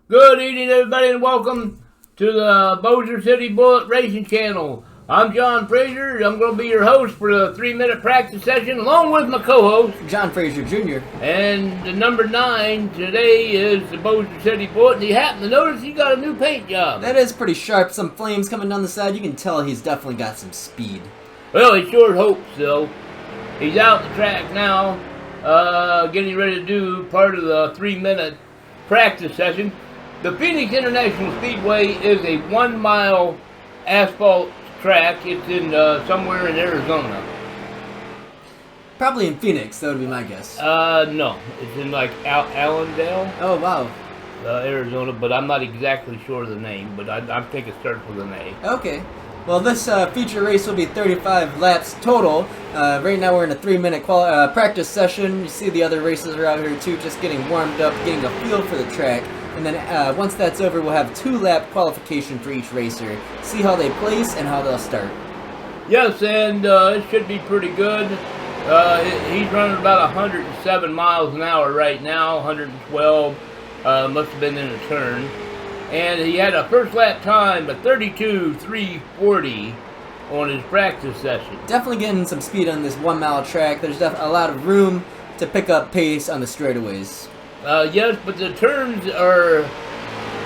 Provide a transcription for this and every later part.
Good evening, everybody, and welcome to the Bossier City Bullet Racing Channel. I'm John Fraser. I'm going to be your host for the 3-minute practice session, along with my co-host, John Fraser Jr. And the number 9 today is the Bossier City Bullet, and you happen to notice he got a new paint job. That is pretty sharp. Some flames coming down the side. You can tell he's definitely got some speed. Well, he sure hopes so. He's out the track now, getting ready to do part of the 3-minute practice session. The Pheonix International Speedway is a 1-mile asphalt track. It's in somewhere in Arizona. Probably in Pheonix, that would be my guess. No. It's in like Allendale. Oh, wow. Arizona, but I'm not exactly sure of the name, but I think it starts with an A. Okay. Well, this feature race will be 35 laps total. Right now we're in a 3-minute practice session. You see the other races are out here too, just getting warmed up, getting a feel for the track. And then once that's over, we'll have 2-lap qualification for each racer. See how they place and how they'll start. Yes, and it should be pretty good. He's running about 107 miles an hour right now, 112. Must have been in a turn. And he had a first lap time of 32.340 on his practice session. Definitely getting some speed on this 1-mile track. There's a lot of room to pick up pace on the straightaways. Yes, but the turns are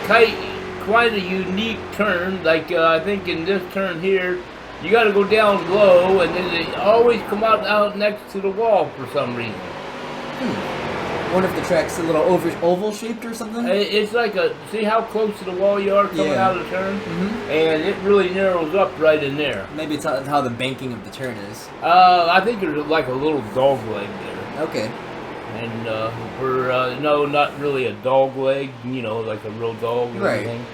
quite a unique turn. Like, I think in this turn here, you got to go down low, and then they always come out next to the wall for some reason. Wonder if the track's a little oval shaped or something? It's like see how close to the wall you are coming out of the turn? Mm-hmm. And it really narrows up right in there. Maybe it's how the banking of the turn is. I think there's like a little dog leg there. Okay. And no, not really a dog leg, you know, like a real dog or anything.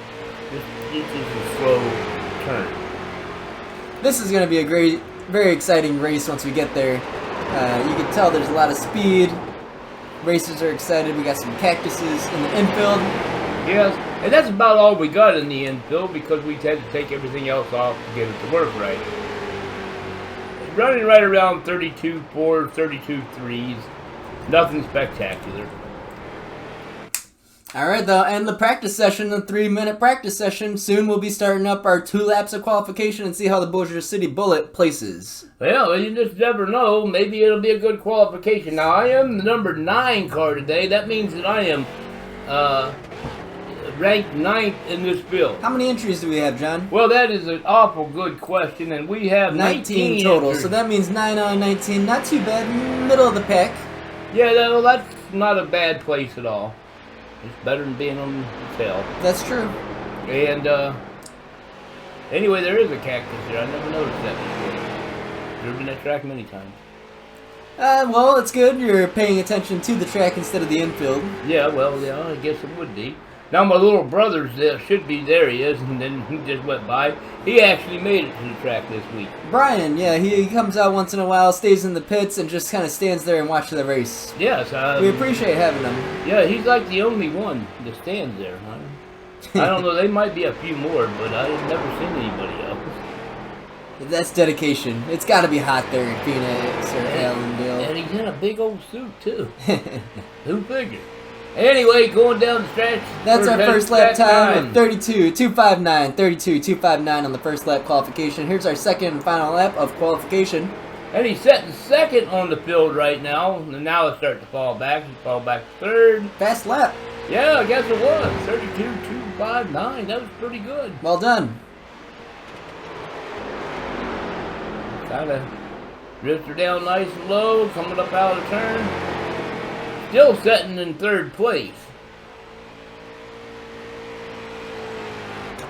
It's just a slow turn. This is going to be a very exciting race once we get there. You can tell there's a lot of speed. Racers are excited. We got some cactuses in the infield. Yes, and that's about all we got in the infield because we had to take everything else off to get it to work right. Running right around 32.4, 32.3s. Nothing spectacular. Alright, though, and the practice session, the 3-minute practice session. Soon we'll be starting up our 2 laps of qualification and see how the Bossier City Bullet places. Well, you just never know. Maybe it'll be a good qualification. Now, I am the number 9 car today. That means that I am ranked 9th in this field. How many entries do we have, John? Well, that is an awful good question, and we have 19 total. entries. So that means 9 out of 19. Not too bad. Middle of the pack. Yeah, well, that's not a bad place at all. It's better than being on the tail. That's true. And, anyway, there is a cactus there. I never noticed that before. Driven that track many times. Well, it's good. You're paying attention to the track instead of the infield. Yeah, well, yeah, I guess it would be. Now, my little brother's there, should be there he is, and then he just went by. He actually made it to the track this week. Brian, yeah, he comes out once in a while, stays in the pits, and just kind of stands there and watches the race. Yes. We appreciate having him. Yeah, he's like the only one that stands there. I don't know, there might be a few more, but I've never seen anybody else. That's dedication. It's got to be hot there in Pheonix or Allendale. And he's in a big old suit, too. Who figured? Anyway, going down the stretch. That's our first lap time of 32.259. 32.259 on the first lap qualification. Here's our second and final lap of qualification. And he's setting second on the field right now. And now it's starting to fall back. He's fall back to third. Fast lap. Yeah, I guess it was. 32.259. That was pretty good. Well done. Kind of drifted down nice and low, coming up out of the turn. Still sitting in third place.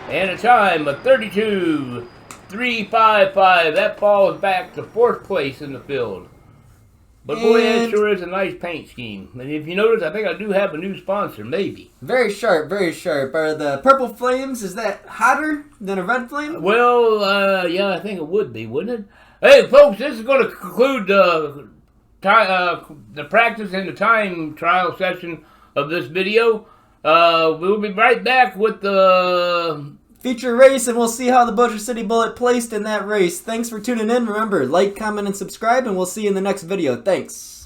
And a time of 32.355. That falls back to 4th place in the field. But boy, that sure is a nice paint scheme. And if you notice, I think I do have a new sponsor, maybe. Very sharp, very sharp. Are the purple flames, is that hotter than a red flame? Well, yeah, I think it would be, wouldn't it? Hey, folks, this is going to conclude the practice and the time trial session of this video. We'll be right back with the feature race, and we'll see how the Bossier City Bullet placed in that race. Thanks for tuning in. Remember, like, comment, and subscribe, and we'll see you in the next video. Thanks.